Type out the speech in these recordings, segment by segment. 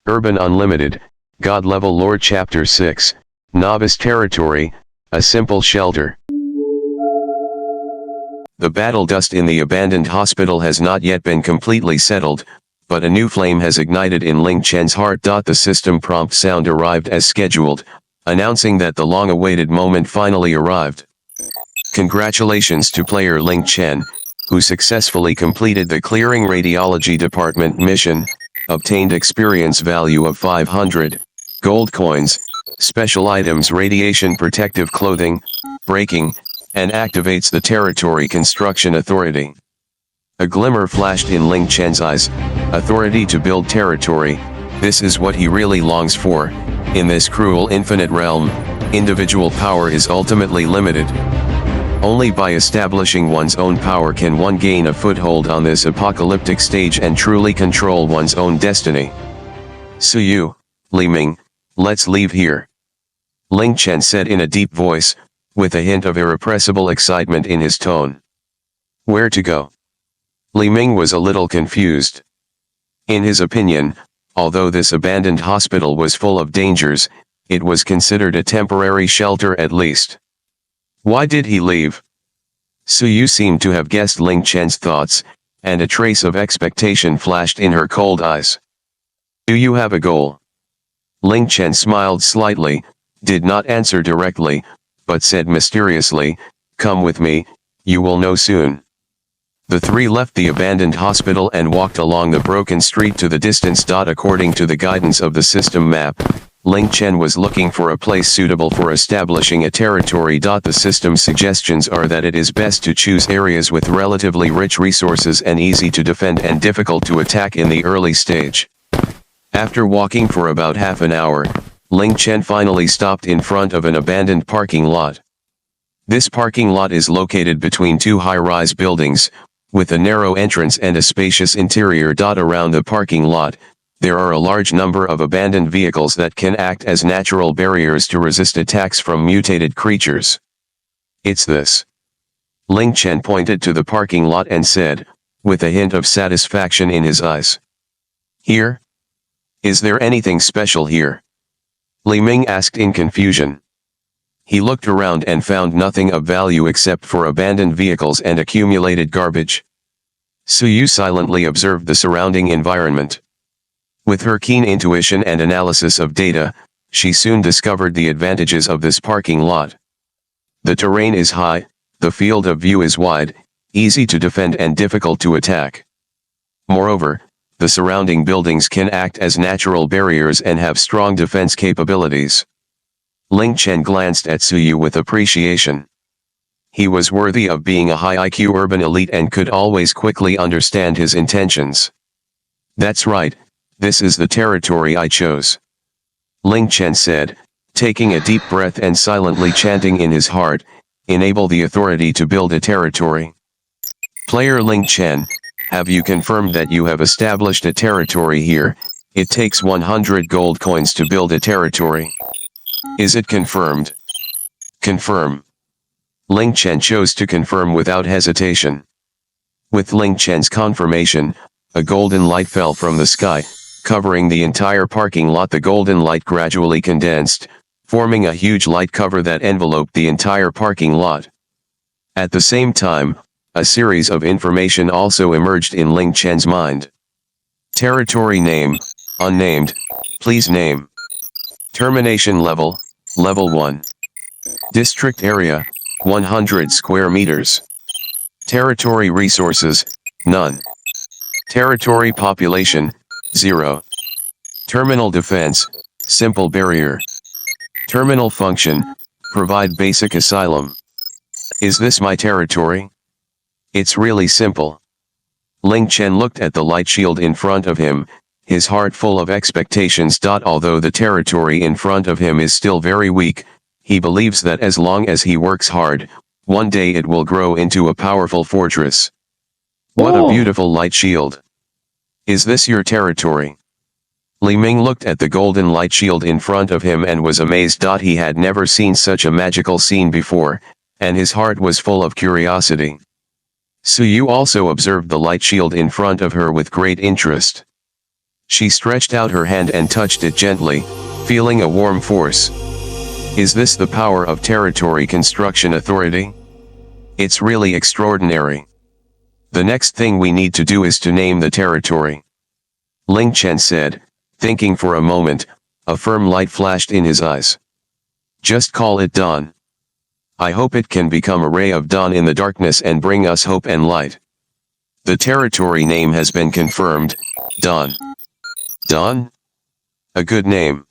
Urban Unlimited, God Level Lore Chapter 6, Novice Territory, A Simple Shelter. The battle dust in the abandoned hospital has not yet been completely settled, but a new flame has ignited in Ling Chen's heart. The system prompt sound arrived as scheduled, announcing that the long-awaited moment finally arrived. Congratulations to player Ling Chen, who successfully completed the Clearing Radiology Department mission, obtained experience value of 500 gold coins, special items, radiation protective clothing, breaking, and activates the Territory Construction Authority. A glimmer flashed in Ling Chen's eyes. Authority to build territory, this is what he really longs for. In this cruel infinite realm, individual power is ultimately limited. Only by establishing one's own power can one gain a foothold on this apocalyptic stage and truly control one's own destiny. Suyu, Li Ming, let's leave here. Ling Chen said in a deep voice, with a hint of irrepressible excitement in his tone. Where to go? Li Ming was a little confused. In his opinion, although this abandoned hospital was full of dangers, it was considered a temporary shelter at least. Why did he leave? Suyu seemed to have guessed Ling Chen's thoughts, and a trace of expectation flashed in her cold eyes. Do you have a goal? Ling Chen smiled slightly, did not answer directly, but said mysteriously, come with me, you will know soon. The three left the abandoned hospital and walked along the broken street to the distance. According to the guidance of the system map, Ling Chen was looking for a place suitable for establishing a territory. The system's suggestions are that it is best to choose areas with relatively rich resources and easy to defend and difficult to attack in the early stage. After walking for about half an hour, Ling Chen finally stopped in front of an abandoned parking lot. This parking lot is located between two high-rise buildings, with a narrow entrance and a spacious interior. Around the parking lot, there are a large number of abandoned vehicles that can act as natural barriers to resist attacks from mutated creatures. It's this. Ling Chen pointed to the parking lot and said, with a hint of satisfaction in his eyes. Here? Is there anything special here? Li Ming asked in confusion. He looked around and found nothing of value except for abandoned vehicles and accumulated garbage. Suyu silently observed the surrounding environment. With her keen intuition and analysis of data, she soon discovered the advantages of this parking lot. The terrain is high, the field of view is wide, easy to defend and difficult to attack. Moreover, the surrounding buildings can act as natural barriers and have strong defense capabilities. Ling Chen glanced at Suyu with appreciation. He was worthy of being a high IQ urban elite and could always quickly understand his intentions. That's right, this is the territory I chose. Ling Chen said, taking a deep breath and silently chanting in his heart, enable the authority to build a territory. Player Ling Chen, have you confirmed that you have established a territory here? It takes 100 gold coins to build a territory. Is it confirmed? Confirm. Ling Chen chose to confirm without hesitation. With Ling Chen's confirmation, a golden light fell from the sky, covering the entire parking lot. The golden light gradually condensed, forming a huge light cover that enveloped the entire parking lot. At the same time, a series of information also emerged in Ling Chen's mind. Territory name, unnamed, please name. Termination level, level 1. District area, 100 square meters. Territory resources, none. Territory population, 0. Terminal defense, simple barrier. Terminal function, provide basic asylum. Is this my territory? It's really simple. Ling Chen looked at the light shield in front of him, his heart full of expectations. Although the territory in front of him is still very weak, he believes that as long as he works hard, one day it will grow into a powerful fortress. What a beautiful light shield. Is this your territory? Li Ming looked at the golden light shield in front of him and was amazed. He had never seen such a magical scene before, and his heart was full of curiosity. Suyu also observed the light shield in front of her with great interest. She stretched out her hand and touched it gently, feeling a warm force. Is this the power of Territory Construction Authority? It's really extraordinary. The next thing we need to do is to name the territory. Ling Chen said, thinking for a moment. A firm light flashed in his eyes. Just call it Dawn. I hope it can become a ray of dawn in the darkness and bring us hope and light. The territory name has been confirmed, Dawn. Dawn? A good name.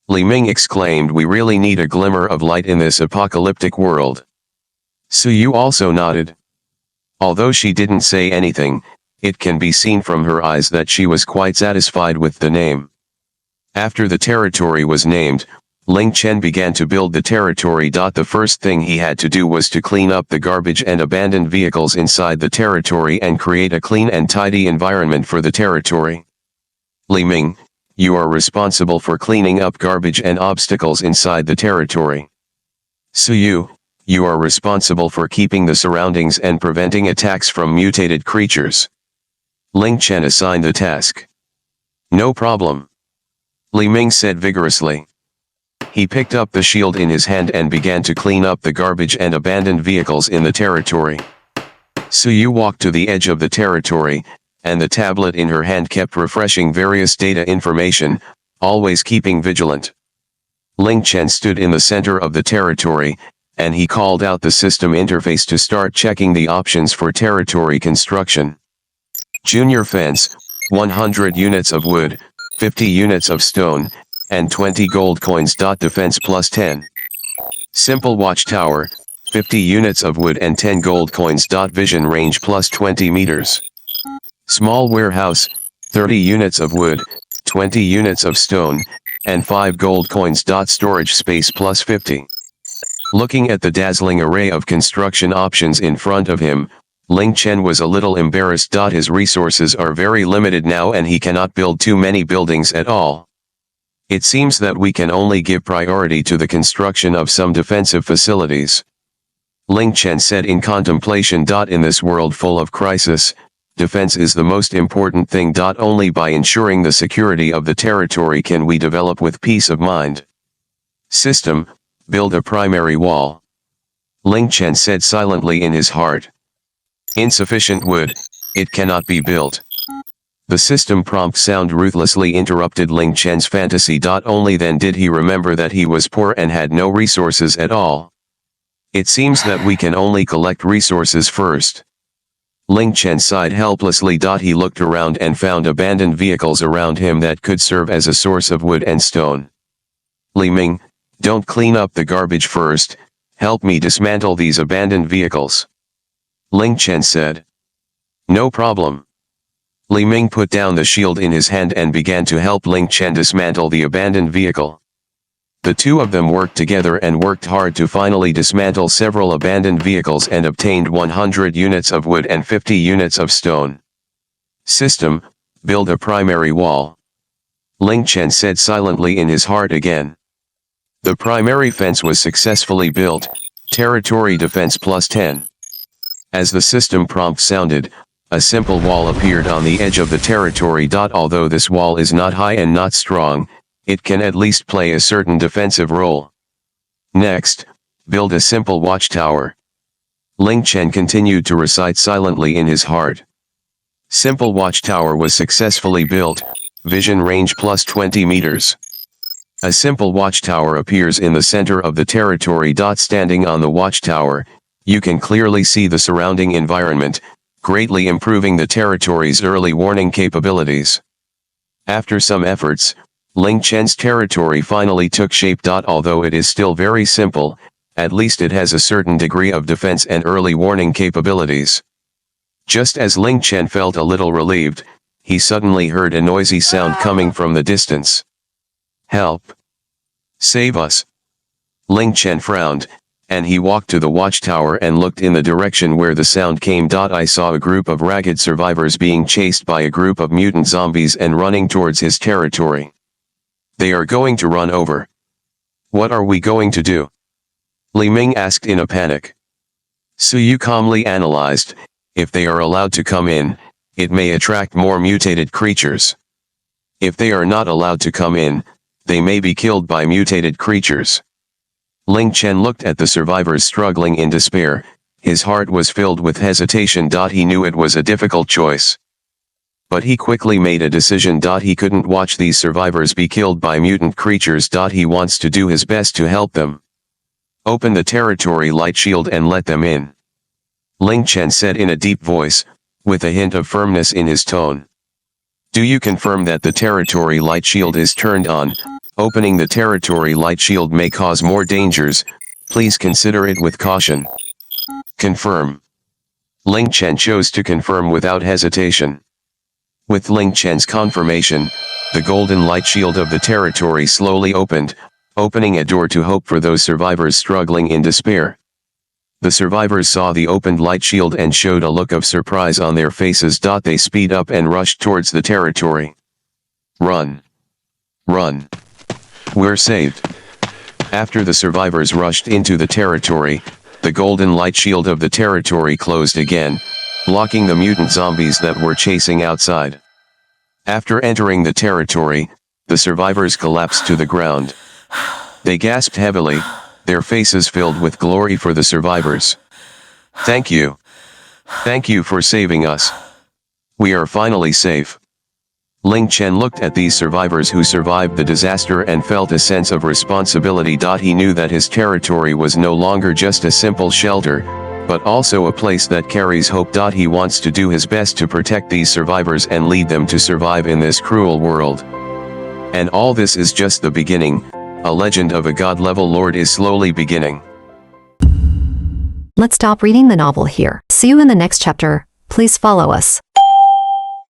Li Ming exclaimed, we really need a glimmer of light in this apocalyptic world. Su Yu also nodded. Although she didn't say anything, it can be seen from her eyes that she was quite satisfied with the name. After the territory was named, Ling Chen began to build the territory. The first thing he had to do was to clean up the garbage and abandoned vehicles inside the territory and create a clean and tidy environment for the territory. Li Ming, you are responsible for cleaning up garbage and obstacles inside the territory. Su Yu, you are responsible for keeping the surroundings and preventing attacks from mutated creatures. Ling Chen assigned the task. No problem. Li Ming said vigorously. He picked up the shield in his hand and began to clean up the garbage and abandoned vehicles in the territory. Su Yu walked to the edge of the territory, and the tablet in her hand kept refreshing various data information, always keeping vigilant. Ling Chen stood in the center of the territory, and he called out the system interface to start checking the options for territory construction. Junior fence, 100 units of wood, 50 units of stone, and 20 gold coins. Defense plus 10. Simple watchtower, 50 units of wood and 10 gold coins. Vision range plus 20 meters. Small warehouse, 30 units of wood, 20 units of stone, and 5 gold coins. Storage space plus 50. Looking at the dazzling array of construction options in front of him, Ling Chen was a little embarrassed. His resources are very limited now and he cannot build too many buildings at all. It seems that we can only give priority to the construction of some defensive facilities. Ling Chen said in contemplation. In this world full of crisis, defense is the most important thing. Only by ensuring the security of the territory can we develop with peace of mind. System, build a primary wall. Ling Chen said silently in his heart. Insufficient wood, it cannot be built. The system prompt sound ruthlessly interrupted Ling Chen's fantasy. Only then did he remember that he was poor and had no resources at all. It seems that we can only collect resources first. Ling Chen sighed helplessly. He looked around and found abandoned vehicles around him that could serve as a source of wood and stone. Li Ming, don't clean up the garbage first, help me dismantle these abandoned vehicles. Ling Chen said. No problem. Li Ming put down the shield in his hand and began to help Ling Chen dismantle the abandoned vehicle. The two of them worked together and worked hard to finally dismantle several abandoned vehicles and obtained 100 units of wood and 50 units of stone. System, build a primary wall. Ling Chen said silently in his heart again. The primary fence was successfully built, territory defense plus 10. As the system prompt sounded, a simple wall appeared on the edge of the territory. Although this wall is not high and not strong, it can at least play a certain defensive role. Next, build a simple watchtower. Ling Chen continued to recite silently in his heart. Simple watchtower was successfully built, vision range plus 20 meters. A simple watchtower appears in the center of the territory. Standing on the watchtower, you can clearly see the surrounding environment, greatly improving the territory's early warning capabilities. After some efforts, Ling Chen's territory finally took shape. Although it is still very simple, at least it has a certain degree of defense and early warning capabilities. Just as Ling Chen felt a little relieved, he suddenly heard a noisy sound coming from the distance. Help! Save us! Ling Chen frowned, and he walked to the watchtower and looked in the direction where the sound came. I saw a group of ragged survivors being chased by a group of mutant zombies and running towards his territory. They are going to run over. What are we going to do? Li Ming asked in a panic. Su Yu calmly analyzed, if they are allowed to come in, it may attract more mutated creatures. If they are not allowed to come in, they may be killed by mutated creatures. Ling Chen looked at the survivors struggling in despair. His heart was filled with hesitation. He knew it was a difficult choice. But he quickly made a decision. He couldn't watch these survivors be killed by mutant creatures. He wants to do his best to help them. Open the territory light shield and let them in. Ling Chen said in a deep voice, with a hint of firmness in his tone. Do you confirm that the territory light shield is turned on? Opening the territory light shield may cause more dangers. Please consider it with caution. Confirm. Ling Chen chose to confirm without hesitation. With Ling Chen's confirmation, the golden light shield of the territory slowly opened, opening a door to hope for those survivors struggling in despair. The survivors saw the opened light shield and showed a look of surprise on their faces. They speed up and rushed towards the territory. Run. Run. We're saved. After the survivors rushed into the territory, the golden light shield of the territory closed again, blocking the mutant zombies that were chasing outside. After entering the territory, the survivors collapsed to the ground. They gasped heavily, their faces filled with glory for the survivors. Thank you. Thank you for saving us. We are finally safe. Ling Chen looked at these survivors who survived the disaster and felt a sense of responsibility. He knew that his territory was no longer just a simple shelter, but also a place that carries hope. He wants to do his best to protect these survivors and lead them to survive in this cruel world. And all this is just the beginning. A legend of a god-level lord is slowly beginning. Let's stop reading the novel here. See you in the next chapter. Please follow us.